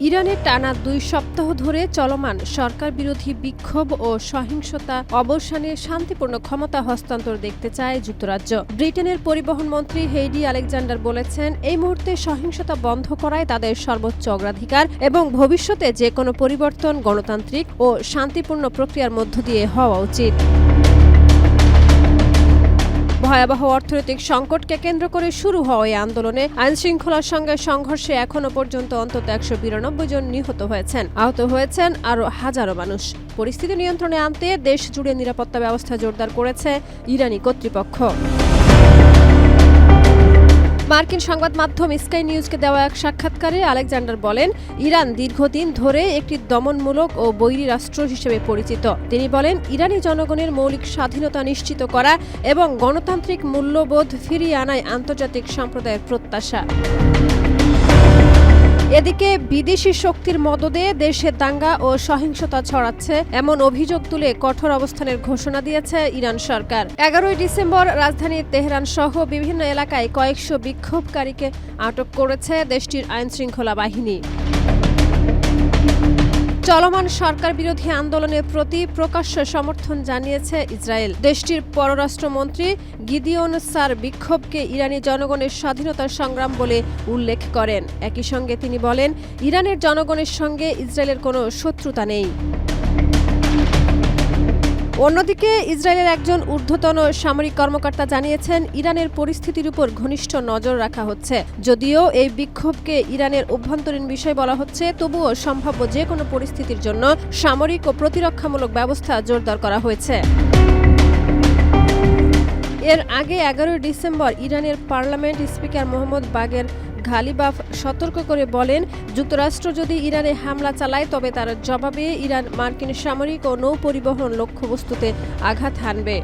ইরানে টানা ২ সপ্তাহ ধরে চলমান সরকার বিরোধী বিক্ষোভ ও সহিংসতা অবসানে শান্তিপূর্ণ ক্ষমতা হস্তান্তর দেখতে চায় যুক্তরাজ্য। ব্রিটেনের পরিবহন মন্ত্রী হেইডি আলেকজান্ডার বলেছেন, এই মুহূর্তে সহিংসতা বন্ধ করাই তাদের সর্বোচ্চ অগ্রাধিকার এবং ভবিষ্যতে যে কোনো পরিবর্তন গণতান্ত্রিক ও শান্তিপূর্ণ প্রক্রিয়ার মধ্য দিয়ে হওয়া উচিত। ভয়াবহ অর্থনৈতিক সংকটকে কেন্দ্র করে শুরু হওয়া এই আন্দোলনে আইনশৃঙ্খলার সঙ্গে সংঘর্ষে এখনো পর্যন্ত অন্তত ১৯২ জন নিহত হয়েছেন, আহত হয়েছেন আরও হাজারো মানুষ। পরিস্থিতি নিয়ন্ত্রণে আনতে দেশ জুড়ে নিরাপত্তা ব্যবস্থা জোরদার করেছে ইরানি কর্তৃপক্ষ। মার্কিন সংবাদ মাধ্যম স্কাই নিউজকে দেওয়া এক সাক্ষাৎকারে আলেকজান্ডার বলেন, ইরান দীর্ঘদিন ধরে একটি দমনমূলক ও বৈরী রাষ্ট্র হিসেবে পরিচিত। তিনি বলেন, ইরানি জনগণের মৌলিক স্বাধীনতা নিশ্চিত করা এবং গণতান্ত্রিক মূল্যবোধ ফিরিয়ে আনায় আন্তর্জাতিক সম্প্রদায়ের প্রত্যাশা। এদিকে বিদেশি শক্তির মদদে দেশে দাঙ্গা ও সহিংসতা ছড়াচ্ছে এমন অভিযোগ তুলে কঠোর অবস্থানের ঘোষণা দিয়েছে ইরান সরকার। ১১ই ডিসেম্বর রাজধানী তেহরান সহ বিভিন্ন এলাকায় কয়েকশো বিক্ষোভকারীকে আটক করেছে দেশটির আইনশৃঙ্খলা বাহিনী। চলমান সরকার বিরোধী আন্দোলনের প্রতি প্রকাশ্য সমর্থন জানিয়েছে ইসরায়েল। দেশটির পররাষ্ট্রমন্ত্রী গিদিওন সার বিক্ষোভকে ইরানি জনগণের স্বাধীনতার সংগ্রাম বলে উল্লেখ করেন। একই সঙ্গে তিনি বলেন, ইরানের জনগণের সঙ্গে ইসরায়েলের কোনো শত্রুতা নেই। অন্যদিকে ইসরায়েলের একজন ঊর্ধ্বতন সামরিক কর্মকর্তা জানিয়েছেন, ইরানের পরিস্থিতির উপর ঘনিষ্ঠ নজর রাখা হচ্ছে। যদিও এই বিক্ষোভকে ইরানের অভ্যন্তরীণ বিষয় বলা হচ্ছে, তবুও সম্ভাব্য যে কোনো পরিস্থিতির জন্য সামরিক ও প্রতিরক্ষামূলক ব্যবস্থা জোরদার করা হয়েছে। এর আগে ১১ই ডিসেম্বর ইরানের পার্লামেন্ট স্পিকার মোহাম্মদ বাগের ঘালিবাফ সতর্ক করে বলেন, যুক্তরাষ্ট্র যদি ইরানে হামলা চালায় তবে তার জবাবে ইরান মার্কিন সামরিক ও নৌ পরিবহন লক্ষ্যবস্তুতে আঘাত হানবে।